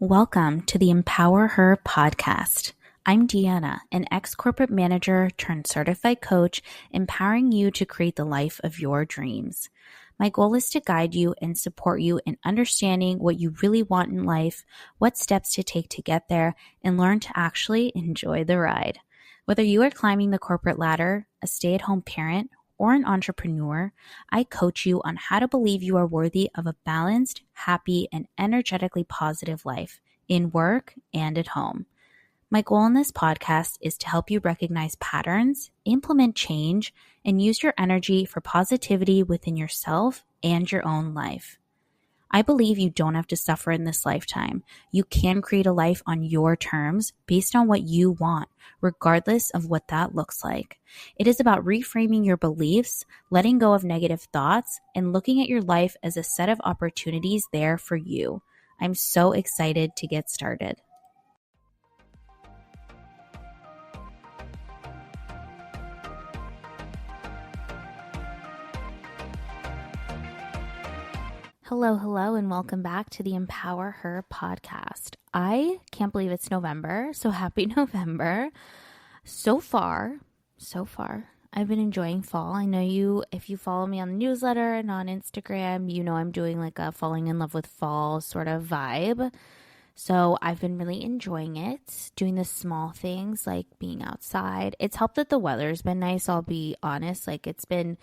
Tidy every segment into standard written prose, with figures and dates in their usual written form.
Welcome to the Empower Her podcast. I'm Deanna, an ex-corporate manager turned certified coach, empowering you to create the life of your dreams. My goal is to guide you and support you in understanding what you really want in life, what steps to take to get there, and learn to actually enjoy the ride. Whether you are climbing the corporate ladder, a stay-at-home parent, or an entrepreneur, I coach you on how to believe you are worthy of a balanced, happy, and energetically positive life in work and at home. My goal in this podcast is to help you recognize patterns, implement change, and use your energy for positivity within yourself and your own life. I believe you don't have to suffer in this lifetime. You can create a life on your terms based on what you want, regardless of what that looks like. It is about reframing your beliefs, letting go of negative thoughts, and looking at your life as a set of opportunities there for you. I'm so excited to get started. Hello, and welcome back to the Empower Her podcast. I can't believe it's November, so happy November. So far, I've been enjoying fall. I know you, if you follow me on the newsletter and on Instagram, you know I'm doing like a falling in love with fall sort of vibe. So I've been really enjoying it, doing the small things like being outside. It's helped that the weather's been nice, I'll be honest. Like it's been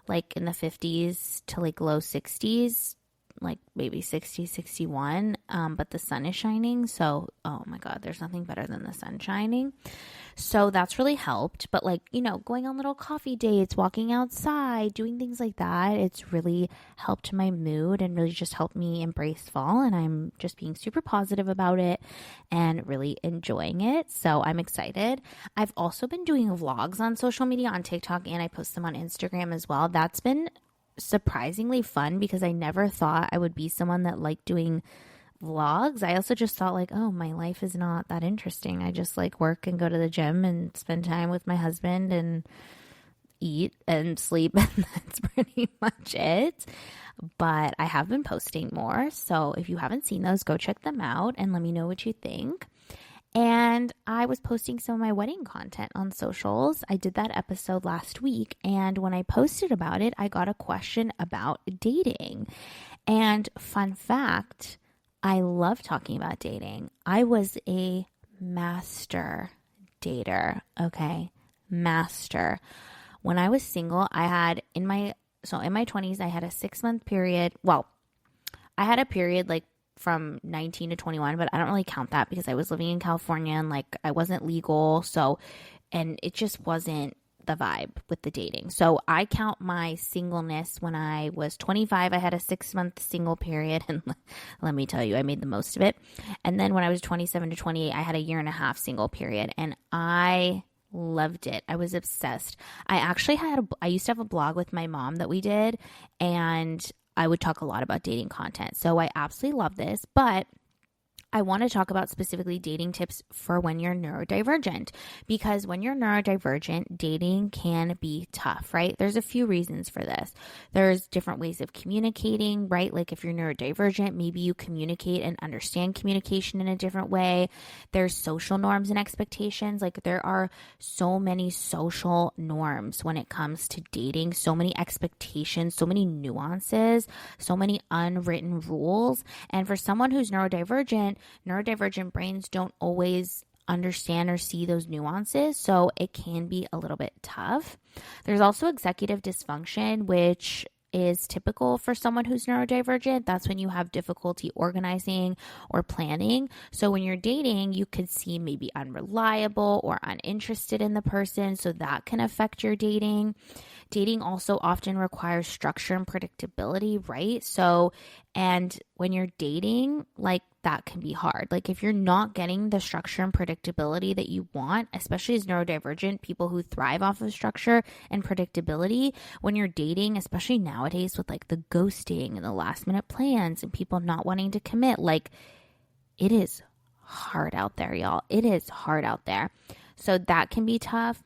like in the 50s to like low 60s. Like maybe 60, 61, but the sun is shining. So, oh my God, there's nothing better than the sun shining. So that's really helped. But like, you know, going on little coffee dates, walking outside, doing things like that, it's really helped my mood and really just helped me embrace fall. And I'm just being super positive about it and really enjoying it. So I'm excited. I've also been doing vlogs on social media, on TikTok, and I post them on Instagram as well. That's been surprisingly fun because I never thought I would be someone that liked doing vlogs. I also just thought like, oh, my life is not that interesting. I just like work and go to the gym and spend time with my husband and eat and sleep, and that's pretty much it. But I have been posting more. So if you haven't seen those, go check them out and let me know what you think. And I was posting some of my wedding content on socials. I did that episode last week. And when I posted about it, I got a question about dating. And fun fact, I love talking about dating. I was a master dater. Okay. Master. When I was single, I had in my 20s, I had a 6-month period. Well, I had a period like from 19 to 21, but I don't really count that because I was living in California and like I wasn't legal. So, and it just wasn't the vibe with the dating. So I count my singleness when I was 25, I had a 6-month single period. And let me tell you, I made the most of it. And then when I was 27 to 28, I had a 1.5-year single period and I loved it. I was obsessed. I used to have a blog with my mom that we did, and I would talk a lot about dating content. So I absolutely love this, but I want to talk about specifically dating tips for when you're neurodivergent, because when you're neurodivergent, dating can be tough, right? There's a few reasons for this. There's different ways of communicating, right? Like if you're neurodivergent, maybe you communicate and understand communication in a different way. There's social norms and expectations. Like there are so many social norms when it comes to dating, so many expectations, so many nuances, so many unwritten rules. And for someone who's neurodivergent brains don't always understand or see those nuances, so it can be a little bit tough. There's also executive dysfunction, which is typical for someone who's neurodivergent. That's when you have difficulty organizing or planning. So when you're dating, you could seem maybe unreliable or uninterested in the person, so that can affect your dating. Dating also often requires structure and predictability, right? So, and when you're dating, like that can be hard. Like if you're not getting the structure and predictability that you want, especially as neurodivergent people who thrive off of structure and predictability, when you're dating, especially nowadays with like the ghosting and the last minute plans and people not wanting to commit, like it is hard out there, y'all. It is hard out there. So that can be tough.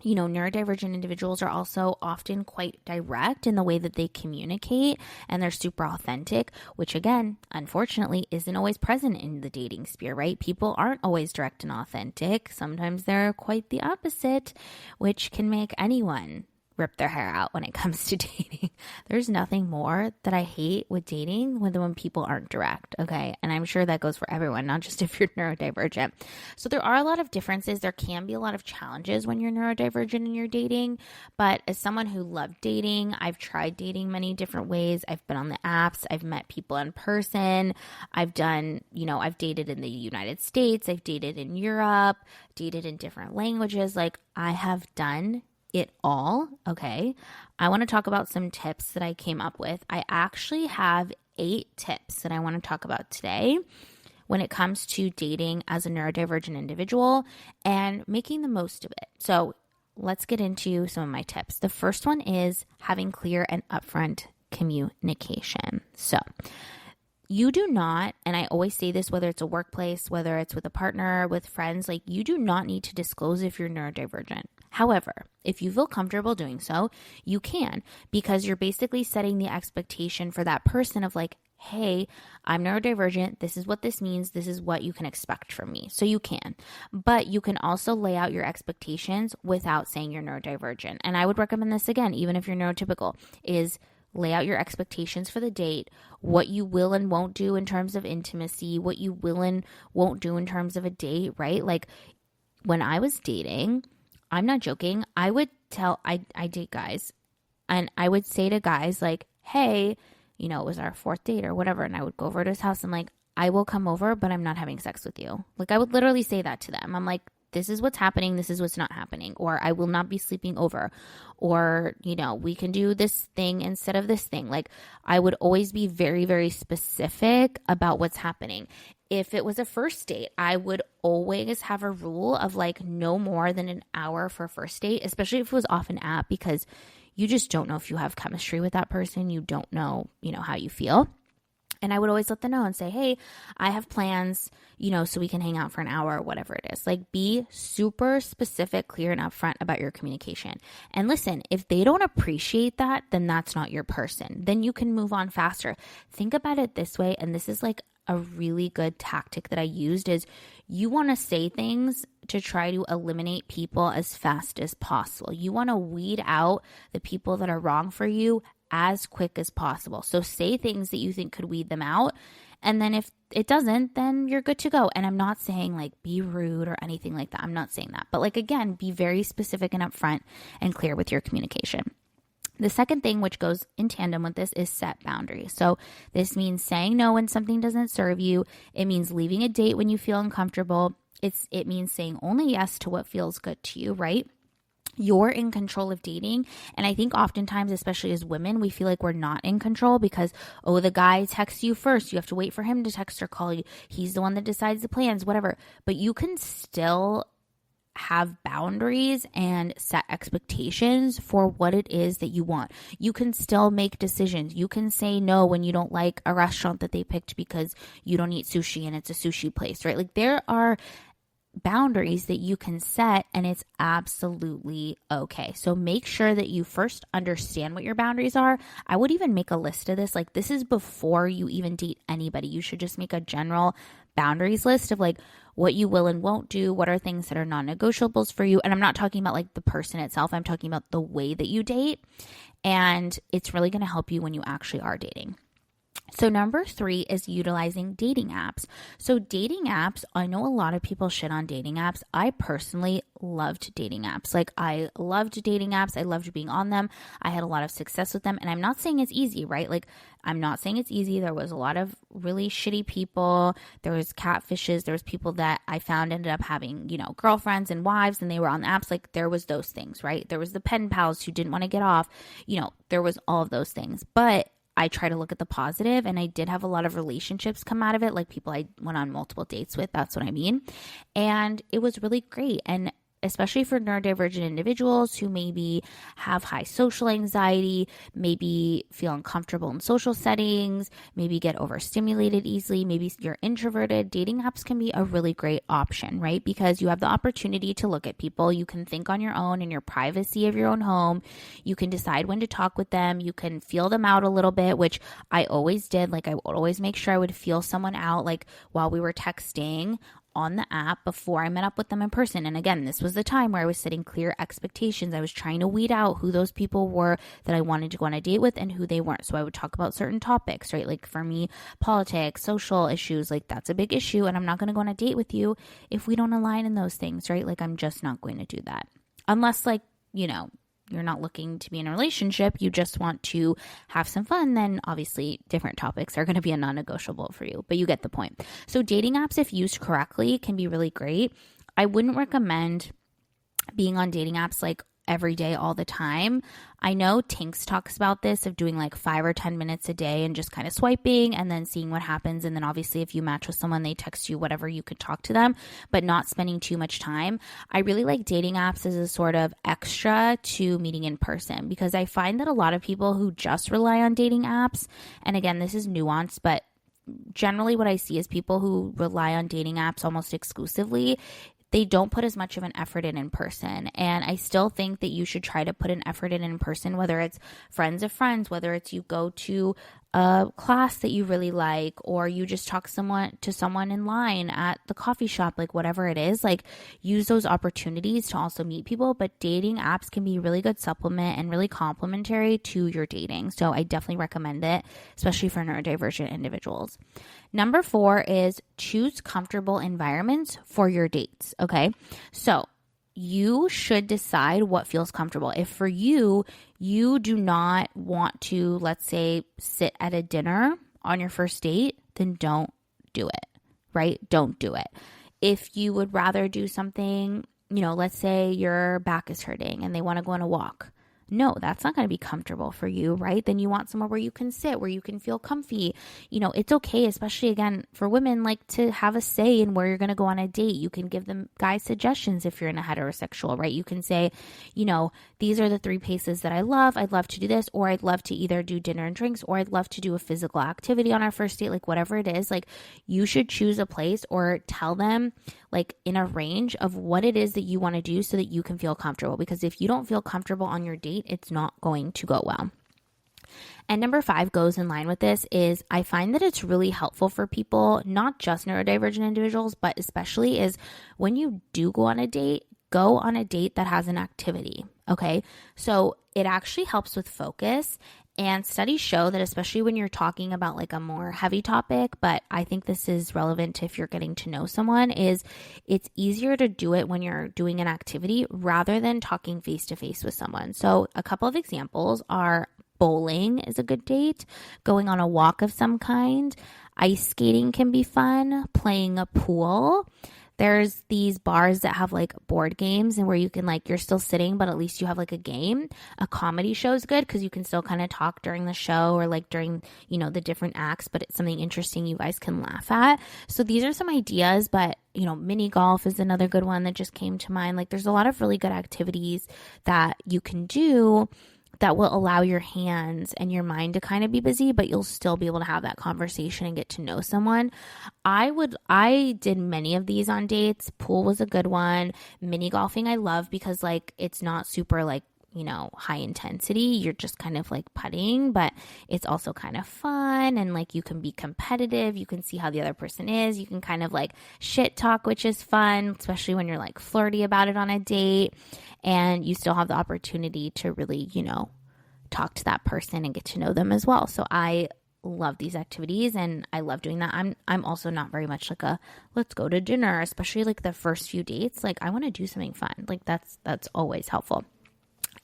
Neurodivergent individuals are also often quite direct in the way that they communicate, and they're super authentic, which again, unfortunately, isn't always present in the dating sphere, right? People aren't always direct and authentic. Sometimes they're quite the opposite, which can make anyone rip their hair out when it comes to dating. There's nothing more that I hate with dating than when people aren't direct, okay? And I'm sure that goes for everyone, not just if you're neurodivergent. So there are a lot of differences. There can be a lot of challenges when you're neurodivergent and you're dating. But as someone who loved dating, I've tried dating many different ways. I've been on the apps. I've met people in person. I've dated in the United States. I've dated in Europe, dated in different languages. Like, I have done it all, okay? I want to talk about some tips that I came up with. I actually have 8 tips that I want to talk about today when it comes to dating as a neurodivergent individual and making the most of it. So let's get into some of my tips. The first one is having clear and upfront communication. So you do not, and I always say this, whether it's a workplace, whether it's with a partner, with friends, like, you do not need to disclose if you're neurodivergent. However, if you feel comfortable doing so, you can, because you're basically setting the expectation for that person of like, hey, I'm neurodivergent. This is what this means. This is what you can expect from me. So you can, but you can also lay out your expectations without saying you're neurodivergent. And I would recommend this again, even if you're neurotypical, is lay out your expectations for the date, what you will and won't do in terms of intimacy, what you will and won't do in terms of a date, right? Like, when I was dating, I'm not joking, I would tell, I date guys, and I would say to guys like, hey, it was our 4th date or whatever, and I would go over to his house and like, I will come over, but I'm not having sex with you. Like, I would literally say that to them. I'm like, this is what's happening, this is what's not happening, or I will not be sleeping over, or, we can do this thing instead of this thing. Like, I would always be very, very specific about what's happening. If it was a first date, I would always have a rule of like no more than an hour for a first date, especially if it was off an app, because you just don't know if you have chemistry with that person. You don't know, how you feel. And I would always let them know and say, hey, I have plans, so we can hang out for an hour or whatever it is. Like, be super specific, clear, and upfront about your communication. And listen, if they don't appreciate that, then that's not your person. Then you can move on faster. Think about it this way. And this is like a really good tactic that I used, is you want to say things to try to eliminate people as fast as possible. You want to weed out the people that are wrong for you as quick as possible. So say things that you think could weed them out. And then if it doesn't, then you're good to go. And I'm not saying like be rude or anything like that. I'm not saying that. But like, again, be very specific and upfront and clear with your communication. The second thing, which goes in tandem with this, is set boundaries. So this means saying no when something doesn't serve you. It means leaving a date when you feel uncomfortable. It means saying only yes to what feels good to you, right? You're in control of dating. And I think oftentimes, especially as women, we feel like we're not in control because, oh, the guy texts you first. You have to wait for him to text or call you. He's the one that decides the plans, whatever. But you can still have boundaries and set expectations for what it is that you want. You can still make decisions. You can say no when you don't like a restaurant that they picked because you don't eat sushi and it's a sushi place, right? Like, there are boundaries that you can set, and it's absolutely okay. So make sure that you first understand what your boundaries are. I would even make a list of this. Like, this is before you even date anybody. You should just make a general boundaries list of like what you will and won't do, what are things that are non-negotiables for you. And I'm not talking about like the person itself. I'm talking about the way that you date. And it's really going to help you when you actually are dating. So number 3 is utilizing dating apps. So dating apps, I know a lot of people shit on dating apps. I personally loved dating apps. Like, I loved dating apps. I loved being on them. I had a lot of success with them. And I'm not saying it's easy, right? Like, I'm not saying it's easy. There was a lot of really shitty people. There was catfishes. There was people that I found ended up having, girlfriends and wives, and they were on the apps. Like, there was those things, right? There was the pen pals who didn't want to get off. There was all of those things. But I try to look at the positive, and I did have a lot of relationships come out of it, like people I went on multiple dates with. That's what I mean. And it was really great. And especially for neurodivergent individuals who maybe have high social anxiety, maybe feel uncomfortable in social settings, maybe get overstimulated easily, maybe you're introverted, dating apps can be a really great option, right? Because you have the opportunity to look at people. You can think on your own in your privacy of your own home. You can decide when to talk with them. You can feel them out a little bit, which I always did. Like I would always make sure I would feel someone out, like while we were texting on the app before I met up with them in person. And again, this was the time where I was setting clear expectations. I was trying to weed out who those people were that I wanted to go on a date with and who they weren't. So I would talk about certain topics, right? Like for me, politics, social issues, like that's a big issue. And I'm not going to go on a date with you if we don't align in those things, right? Like I'm just not going to do that. Unless like, you're not looking to be in a relationship, you just want to have some fun, then obviously different topics are going to be a non-negotiable for you, but you get the point. So dating apps, if used correctly, can be really great. I wouldn't recommend being on dating apps like every day, all the time. I know Tinks talks about this of doing like 5 or 10 minutes a day and just kind of swiping and then seeing what happens. And then obviously if you match with someone, they text you whatever, you could talk to them, but not spending too much time. I really like dating apps as a sort of extra to meeting in person, because I find that a lot of people who just rely on dating apps, and again, this is nuanced, but generally what I see is people who rely on dating apps almost exclusively, they don't put as much of an effort in person. And I still think that you should try to put an effort in person, whether it's friends of friends, whether it's you go to a class that you really like, or you just talk to someone in line at the coffee shop, like whatever it is, like use those opportunities to also meet people. But dating apps can be a really good supplement and really complementary to your dating. So I definitely recommend it, especially for neurodivergent individuals. Number 4 is choose comfortable environments for your dates. Okay. So you should decide what feels comfortable. If for you do not want to, let's say, sit at a dinner on your first date, then don't do it, right? Don't do it. If you would rather do something, let's say your back is hurting and they want to go on a walk. No, that's not going to be comfortable for you, right? Then you want somewhere where you can sit, where you can feel comfy. It's okay, especially again for women, like to have a say in where you're going to go on a date. You can give them guys suggestions if you're in a heterosexual, right? You can say, these are the 3 places that I love. I'd love to do this, or I'd love to either do dinner and drinks, or I'd love to do a physical activity on our first date, like whatever it is. Like you should choose a place or tell them like in a range of what it is that you want to do so that you can feel comfortable. Because if you don't feel comfortable on your date, it's not going to go well. And number 5 goes in line with this is I find that it's really helpful for people, not just neurodivergent individuals, but especially is when you do go on a date that has an activity. Okay. So it actually helps with focus. And studies show that especially when you're talking about like a more heavy topic, but I think this is relevant if you're getting to know someone, is it's easier to do it when you're doing an activity rather than talking face to face with someone. So a couple of examples are bowling is a good date, going on a walk of some kind, ice skating can be fun, playing a pool. There's these bars that have like board games and where you can like, you're still sitting, but at least you have like a game. A comedy show is good because you can still kind of talk during the show or like during, the different acts, but it's something interesting you guys can laugh at. So these are some ideas, but mini golf is another good one that just came to mind. Like there's a lot of really good activities that you can do that will allow your hands and your mind to kind of be busy, but you'll still be able to have that conversation and get to know someone. I did many of these on dates. Pool was a good one. Mini golfing I love because like it's not super like, high intensity. You're just kind of like putting, but it's also kind of fun and like you can be competitive. You can see how the other person is. You can kind of like shit talk, which is fun, especially when you're like flirty about it on a date, and you still have the opportunity to really, talk to that person and get to know them as well. So I love these activities and I love doing that. I'm also not very much like a let's go to dinner, especially like the first few dates. Like I want to do something fun. Like that's always helpful.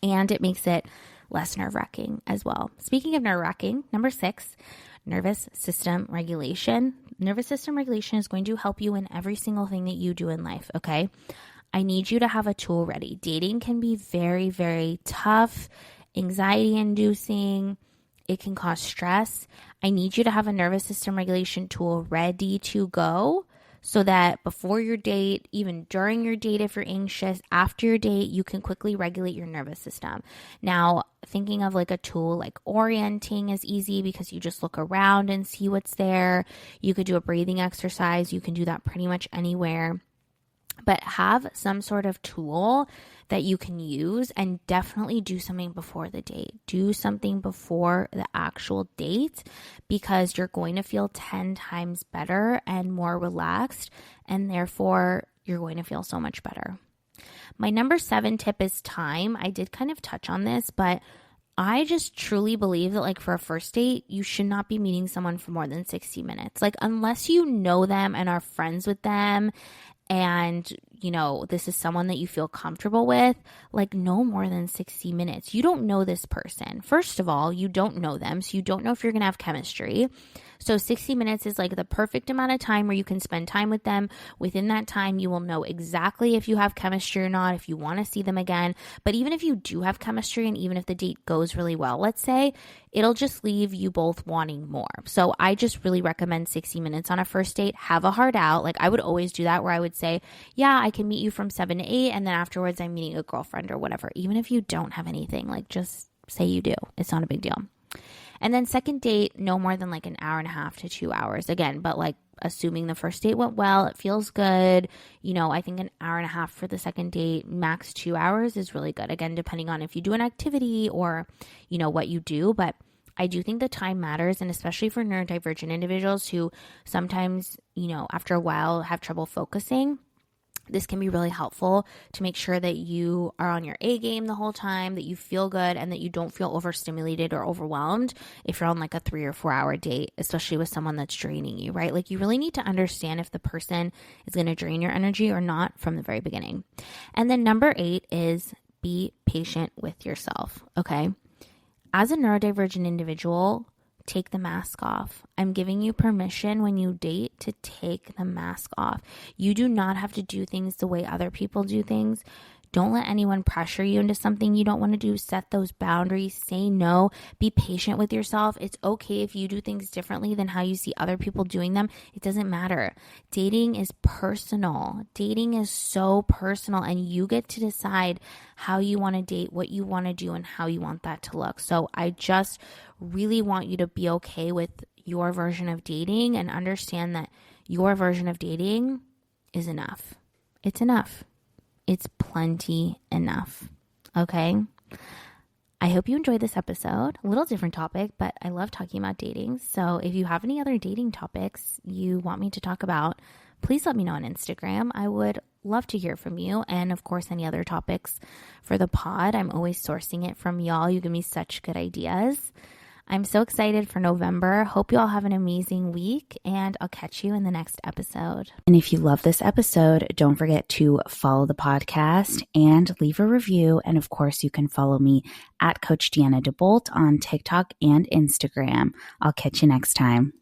And it makes it less nerve-wracking as well. Speaking of nerve-wracking, number 6, nervous system regulation. Nervous system regulation is going to help you in every single thing that you do in life, okay? I need you to have a tool ready. Dating can be very, very tough, anxiety-inducing. It can cause stress. I need you to have a nervous system regulation tool ready to go so that before your date, even during your date if you're anxious, after your date, you can quickly regulate your nervous system. Now, thinking of like a tool like orienting is easy because you just look around and see what's there. You could do a breathing exercise. You can do that pretty much anywhere. But have some sort of tool that you can use, and definitely do something before the date. Do something before the actual date, because you're going to feel 10 times better and more relaxed, and therefore you're going to feel so much better. My number 7 tip is time. I did kind of touch on this, but I just truly believe that like for a first date, you should not be meeting someone for more than 60 minutes. Like unless you know them and are friends with them, and you know, this is someone that you feel comfortable with, like no more than 60 minutes. You don't know this person. First of all, you don't know them, so you don't know if you're going to have chemistry. So 60 minutes is like the perfect amount of time where you can spend time with them. Within that time, you will know exactly if you have chemistry or not, if you want to see them again. But even if you do have chemistry, and even if the date goes really well, let's say, it'll just leave you both wanting more. So I just really recommend 60 minutes on a first date. Have a heart out. Like I would always do that, where I would say, yeah, I can meet you from 7 to 8, and then afterwards I'm meeting a girlfriend or whatever. Even if you don't have anything, like just say you do. It's not a big deal. And then second date, no more than like an hour and a half to 2 hours. Again, but like assuming the first date went well, it feels good. You know, I think an hour and a half for the second date, max 2 hours is really good. Again, depending on if you do an activity or, you know, what you do. But I do think the time matters, and especially for neurodivergent individuals who sometimes, you know, after a while have trouble focusing. This can be really helpful to make sure that you are on your A game the whole time, that you feel good, and that you don't feel overstimulated or overwhelmed if you're on like a 3 or 4 hour date, especially with someone that's draining you, right? Like you really need to understand if the person is going to drain your energy or not from the very beginning. And then number 8 is be patient with yourself, okay? As a neurodivergent individual, take the mask off. I'm giving you permission when you date to take the mask off. You do not have to do things the way other people do things. Don't let anyone pressure you into something you don't want to do. Set those boundaries. Say no. Be patient with yourself. It's okay if you do things differently than how you see other people doing them. It doesn't matter. Dating is personal. Dating is so personal, and you get to decide how you want to date, what you want to do, and how you want that to look. So I just really want you to be okay with your version of dating and understand that your version of dating is enough. It's enough. It's plenty enough. Okay? I hope you enjoyed this episode. A little different topic, but I love talking about dating. So if you have any other dating topics you want me to talk about, please let me know on Instagram. I would love to hear from you. And of course, any other topics for the pod. I'm always sourcing it from y'all. You give me such good ideas. I'm so excited for November. Hope you all have an amazing week, and I'll catch you in the next episode. And if you love this episode, don't forget to follow the podcast and leave a review. And of course, you can follow me at Coach Deanna DeBolt on TikTok and Instagram. I'll catch you next time.